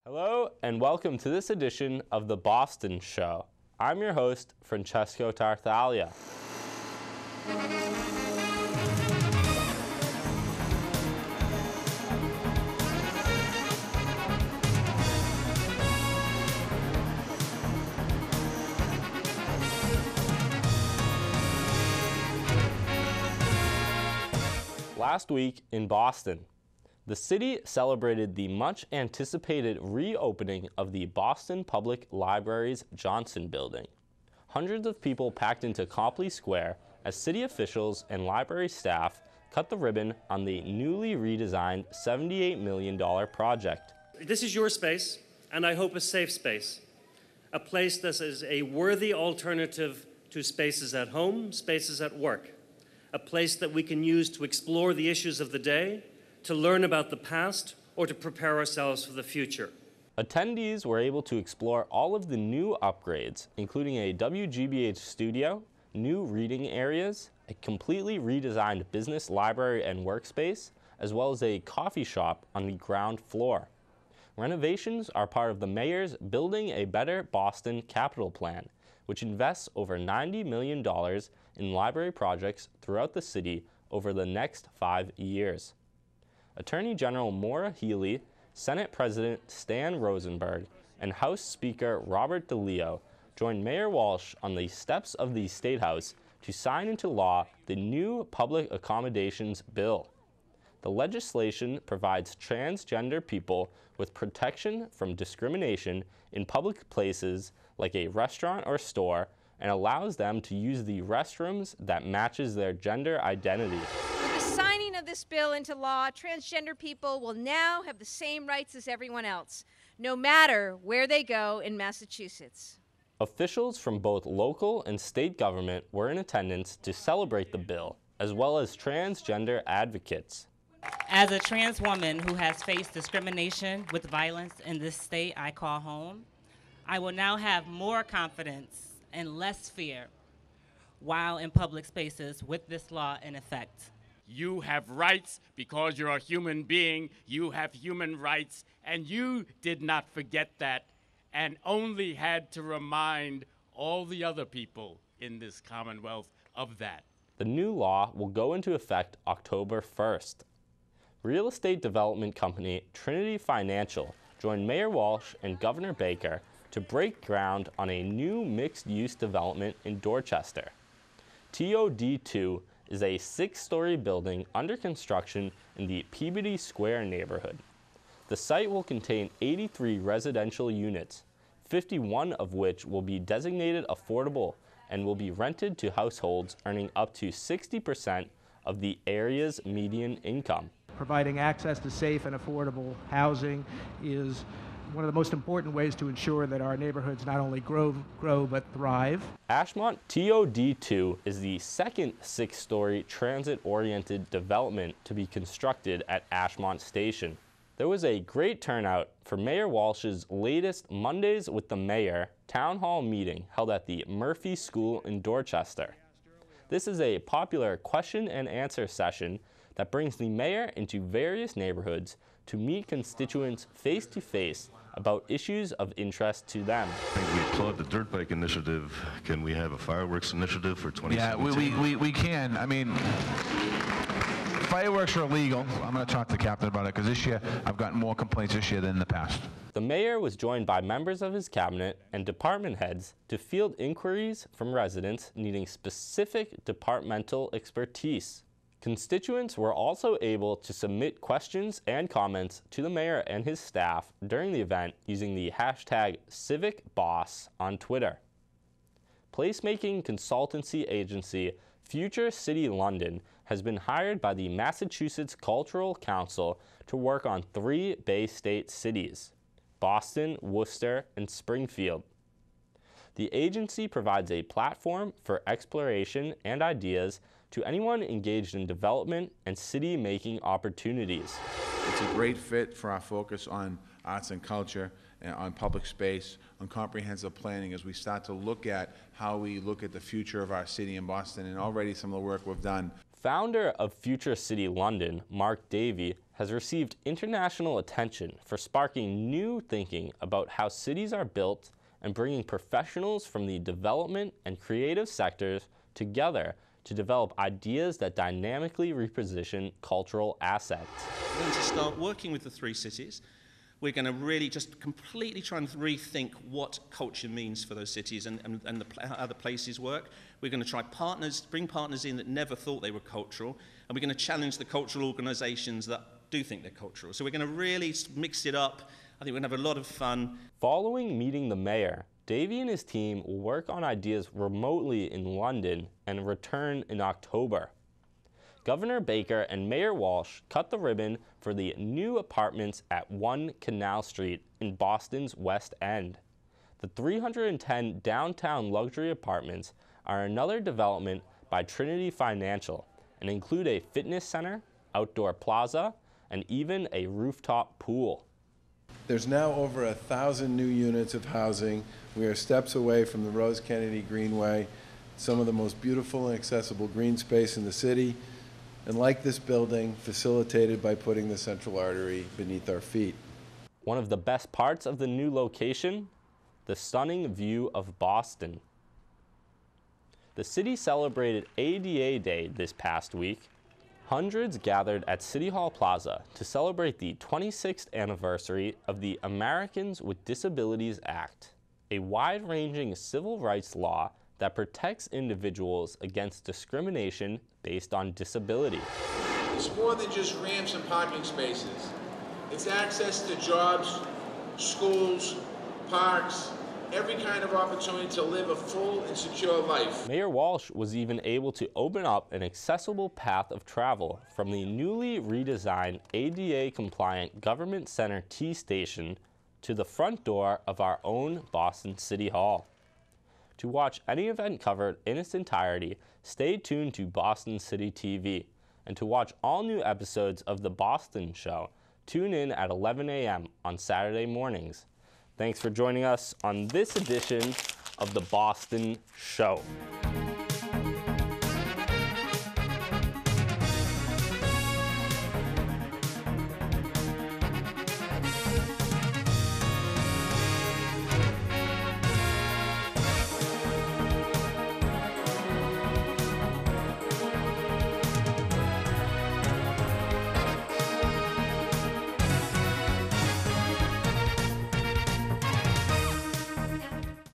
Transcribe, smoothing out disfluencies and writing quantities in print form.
Hello and welcome to this edition of The Boston Show. I'm your host, Francesco Tartaglia. Last week in Boston, the city celebrated the much-anticipated reopening of the Boston Public Library's Johnson Building. Hundreds of people packed into Copley Square as city officials and library staff cut the ribbon on the newly redesigned $78 million project. This is your space, and I hope a safe space. A place that is a worthy alternative to spaces at home, spaces at work. A place that we can use to explore the issues of the day, to learn about the past, or to prepare ourselves for the future. Attendees were able to explore all of the new upgrades, including a WGBH studio, new reading areas, a completely redesigned business library and workspace, as well as a coffee shop on the ground floor. Renovations are part of the mayor's Building a Better Boston capital plan, which invests over $90 million in library projects throughout the city over the next 5 years. Attorney General Maura Healey, Senate President Stan Rosenberg, and House Speaker Robert DeLeo joined Mayor Walsh on the steps of the State House to sign into law the new Public Accommodations Bill. The legislation provides transgender people with protection from discrimination in public places like a restaurant or store and allows them to use the restrooms that matches their gender identity. Signing of this bill into law, transgender people will now have the same rights as everyone else, no matter where they go in Massachusetts. Officials from both local and state government were in attendance to celebrate the bill, as well as transgender advocates. As a trans woman who has faced discrimination with violence in this state I call home, I will now have more confidence and less fear while in public spaces with this law in effect. You have rights because you're a human being. You have human rights, and you did not forget that and only had to remind all the other people in this Commonwealth of that. The new law will go into effect October 1st. Real estate development company Trinity Financial joined Mayor Walsh and Governor Baker to break ground on a new mixed-use development in Dorchester. TOD2 is a 6-story building under construction in the Peabody Square neighborhood. The site will contain 83 residential units, 51 of which will be designated affordable and will be rented to households earning up to 60% of the area's median income. Providing access to safe and affordable housing is one of the most important ways to ensure that our neighborhoods not only grow but thrive. Ashmont TOD2 is the second 6-story transit-oriented development to be constructed at Ashmont Station. There was a great turnout for Mayor Walsh's latest Mondays with the Mayor town hall meeting held at the Murphy School in Dorchester. This is a popular question and answer session that brings the mayor into various neighborhoods to meet constituents face-to-face about issues of interest to them. I think we applaud the dirt bike initiative. Can we have a fireworks initiative for 2017? Yeah, we can. I mean, fireworks are illegal. I'm going to talk to the captain about it because this year I've gotten more complaints this year than in the past. The mayor was joined by members of his cabinet and department heads to field inquiries from residents needing specific departmental expertise. Constituents were also able to submit questions and comments to the mayor and his staff during the event using the hashtag #CivicBoss on Twitter. Placemaking consultancy agency Future City London has been hired by the Massachusetts Cultural Council to work on 3 Bay State cities: Boston, Worcester, and Springfield. The agency provides a platform for exploration and ideas to anyone engaged in development and city-making opportunities. It's a great fit for our focus on arts and culture, and on public space, on comprehensive planning as we start to look at how we look at the future of our city in Boston, and already some of the work we've done. Founder of Future City London, Mark Davey, has received international attention for sparking new thinking about how cities are built and bringing professionals from the development and creative sectors together to develop ideas that dynamically reposition cultural assets. We're going to start working with the 3 cities. We're going to really just completely try and rethink what culture means for those cities and how the places work. We're going to try bring partners in that never thought they were cultural, and we're going to challenge the cultural organisations that do think they're cultural. So we're going to really mix it up. I think we're going to have a lot of fun. Following meeting the mayor, Davey and his team will work on ideas remotely in London and return in October. Governor Baker and Mayor Walsh cut the ribbon for the new apartments at 1 Canal Street in Boston's West End. The 310 downtown luxury apartments are another development by Trinity Financial and include a fitness center, outdoor plaza, and even a rooftop pool. There's now over 1,000 new units of housing. We are steps away from the Rose Kennedy Greenway, some of the most beautiful and accessible green space in the city, and like this building, facilitated by putting the central artery beneath our feet. One of the best parts of the new location, the stunning view of Boston. The city celebrated ADA Day this past week. Hundreds gathered at City Hall Plaza to celebrate the 26th anniversary of the Americans with Disabilities Act, a wide-ranging civil rights law that protects individuals against discrimination based on disability. It's more than just ramps and parking spaces. It's access to jobs, schools, parks, every kind of opportunity to live a full and secure life. Mayor Walsh was even able to open up an accessible path of travel from the newly redesigned ADA-compliant Government Center T station to the front door of our own Boston City Hall. To watch any event covered in its entirety, stay tuned to Boston City TV. And to watch all new episodes of The Boston Show, tune in at 11 a.m. on Saturday mornings. Thanks for joining us on this edition of The Boston Show.